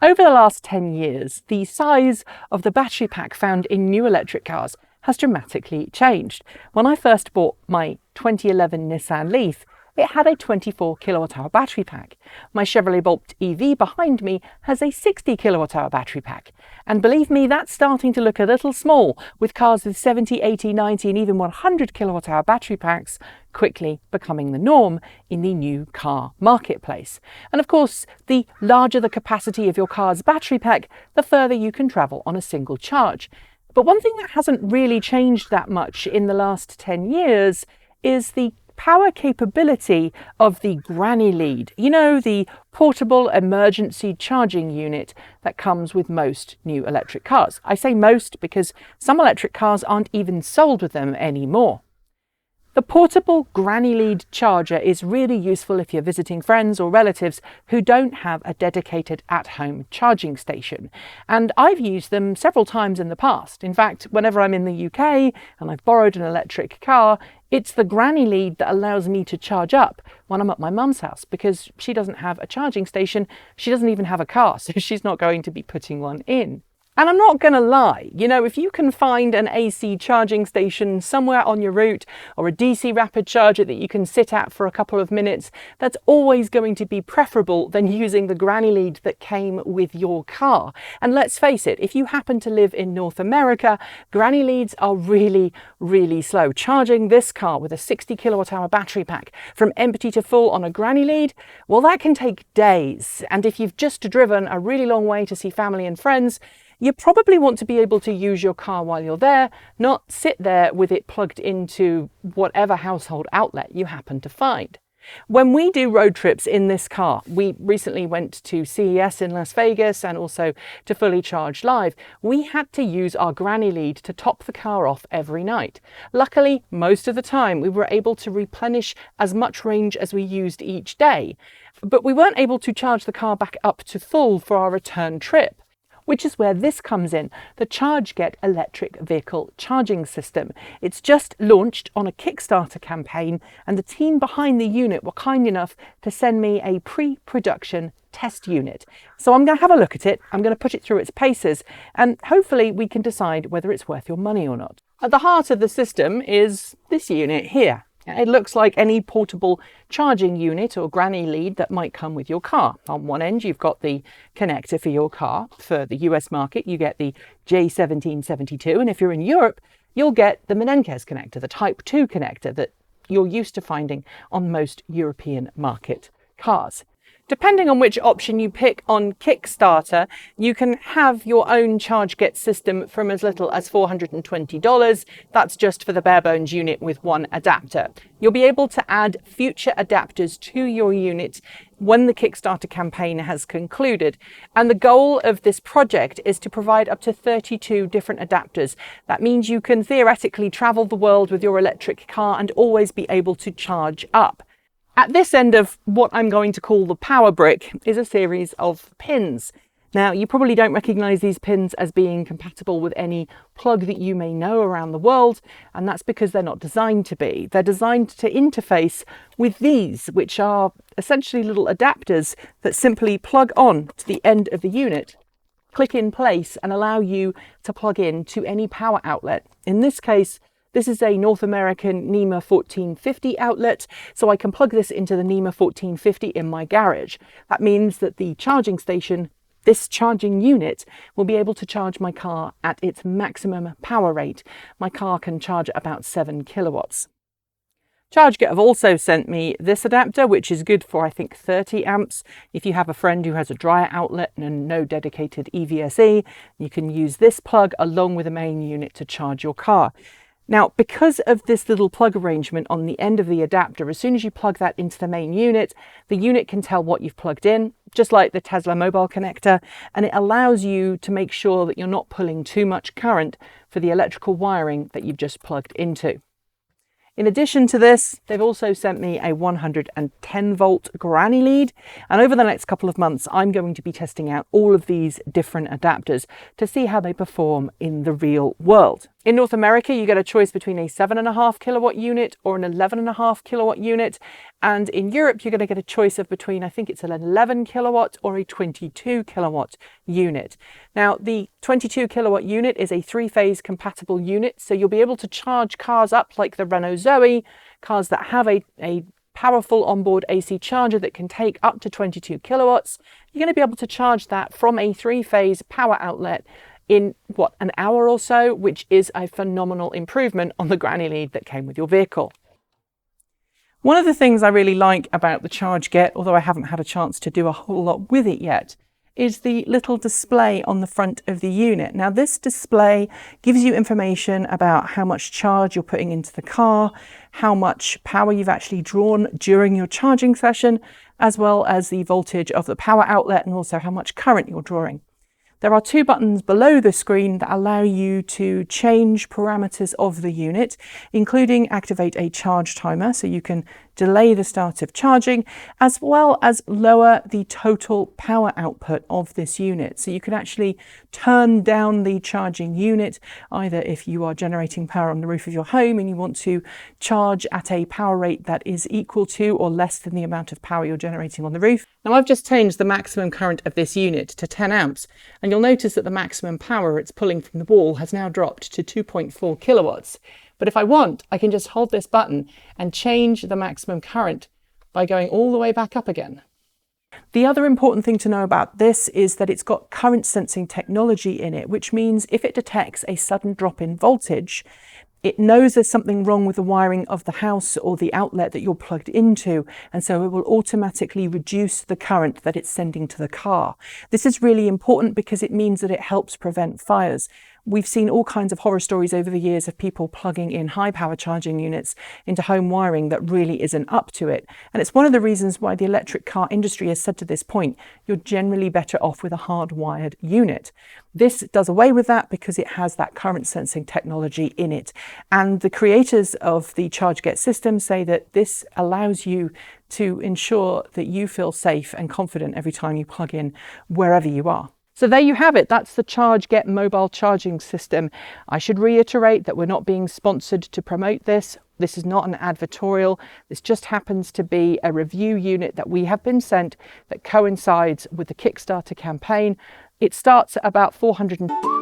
Over the last 10 years, the size of the battery pack found in new electric cars has dramatically changed. When I first bought my 2011 Nissan Leaf, it had a 24 kilowatt-hour battery pack. My Chevrolet Bolt EV behind me has a 60 kilowatt-hour battery pack. And believe me, that's starting to look a little small, with cars with 70, 80, 90 and even 100 kilowatt-hour battery packs quickly becoming the norm in the new car marketplace. And of course, the larger the capacity of your car's battery pack, the further you can travel on a single charge. But one thing that hasn't really changed that much in the last 10 years is the power capability of the granny lead. You know, the portable emergency charging unit that comes with most new electric cars. I say most because some electric cars aren't even sold with them anymore. The portable granny lead charger is really useful if you're visiting friends or relatives who don't have a dedicated at-home charging station. And I've used them several times in the past. In fact, whenever I'm in the UK and I've borrowed an electric car, it's the granny lead that allows me to charge up when I'm at my mum's house, because she doesn't have a charging station. She doesn't even have a car, so she's not going to be putting one in. And I'm not going to lie, you know, if you can find an AC charging station somewhere on your route, or a DC rapid charger that you can sit at for a couple of minutes, that's always going to be preferable than using the granny lead that came with your car. And let's face it, if you happen to live in North America, granny leads are really, really slow. Charging this car with a 60 kilowatt-hour battery pack from empty to full on a granny lead, well, that can take days. And if you've just driven a really long way to see family and friends, you probably want to be able to use your car while you're there, not sit there with it plugged into whatever household outlet you happen to find. When we do road trips in this car, we recently went to CES in Las Vegas and also to Fully Charged Live, we had to use our granny lead to top the car off every night. Luckily, most of the time we were able to replenish as much range as we used each day, but we weren't able to charge the car back up to full for our return trip. Which is where this comes in, the ChargeGet electric vehicle charging system. It's just launched on a Kickstarter campaign, and the team behind the unit were kind enough to send me a pre-production test unit. So I'm going to have a look at it, I'm going to put it through its paces, and hopefully we can decide whether it's worth your money or not. At the heart of the system is this unit here. It looks like any portable charging unit or granny lead that might come with your car. On one end, you've got the connector for your car. For the US market, you get the J1772. And if you're in Europe, you'll get the Menencez connector, the Type 2 connector that you're used to finding on most European market cars. Depending on which option you pick on Kickstarter, you can have your own ChargeGet system from as little as $420. That's just for the bare bones unit with one adapter. You'll be able to add future adapters to your unit when the Kickstarter campaign has concluded. And the goal of this project is to provide up to 32 different adapters. That means you can theoretically travel the world with your electric car and always be able to charge up. At this end of what I'm going to call the power brick is a series of pins. Now, you probably don't recognize these pins as being compatible with any plug that you may know around the world, and that's because they're not designed to be. They're designed to interface with these, which are essentially little adapters that simply plug on to the end of the unit, click in place, and allow you to plug in to any power outlet. In this case, this is a North American NEMA 1450 outlet, so I can plug this into the NEMA 1450 in my garage. That means that the charging station, this charging unit, will be able to charge my car at its maximum power rate. My car can charge at about 7 kilowatts. ChargeGet have also sent me this adapter, which is good for, I think, 30 amps. If you have a friend who has a dryer outlet and no dedicated eVSE, you can use this plug along with the main unit to charge your car. Now, because of this little plug arrangement on the end of the adapter, as soon as you plug that into the main unit, the unit can tell what you've plugged in, just like the Tesla mobile connector, and it allows you to make sure that you're not pulling too much current for the electrical wiring that you've just plugged into. In addition to this, they've also sent me a 110 volt granny lead, and over the next couple of months, I'm going to be testing out all of these different adapters to see how they perform in the real world. In North America, you get a choice between a 7.5 kilowatt unit or an 11.5 kilowatt unit. And in Europe, you're going to get a choice of between, I think it's an 11 kilowatt or a 22 kilowatt unit. Now, the 22 kilowatt unit is a 3-phase compatible unit. So you'll be able to charge cars up like the Renault Zoe, cars that have a powerful onboard AC charger that can take up to 22 kilowatts. You're going to be able to charge that from a 3-phase power outlet in an hour or so, which is a phenomenal improvement on the granny lead that came with your vehicle. One of the things I really like about the ChargeGet, although I haven't had a chance to do a whole lot with it yet, is the little display on the front of the unit. Now, this display gives you information about how much charge you're putting into the car, how much power you've actually drawn during your charging session, as well as the voltage of the power outlet and also how much current you're drawing. There are 2 buttons below the screen that allow you to change parameters of the unit, including activate a charge timer, so you can delay the start of charging, as well as lower the total power output of this unit. So you can actually turn down the charging unit, either if you are generating power on the roof of your home and you want to charge at a power rate that is equal to or less than the amount of power you're generating on the roof. Now, I've just changed the maximum current of this unit to 10 amps, and you'll notice that the maximum power it's pulling from the wall has now dropped to 2.4 kilowatts. But if I want, I can just hold this button and change the maximum current by going all the way back up again. The other important thing to know about this is that it's got current sensing technology in it, which means if it detects a sudden drop in voltage, it knows there's something wrong with the wiring of the house or the outlet that you're plugged into, and so it will automatically reduce the current that it's sending to the car. This is really important because it means that it helps prevent fires. We've seen all kinds of horror stories over the years of people plugging in high power charging units into home wiring that really isn't up to it. And it's one of the reasons why the electric car industry has said to this point, you're generally better off with a hardwired unit. This does away with that because it has that current sensing technology in it. And the creators of the ChargeGet system say that this allows you to ensure that you feel safe and confident every time you plug in wherever you are. So there you have it. That's the ChargeGet mobile charging system. I should reiterate that we're not being sponsored to promote this. This is not an advertorial. This just happens to be a review unit that we have been sent that coincides with the Kickstarter campaign. It starts at about $400.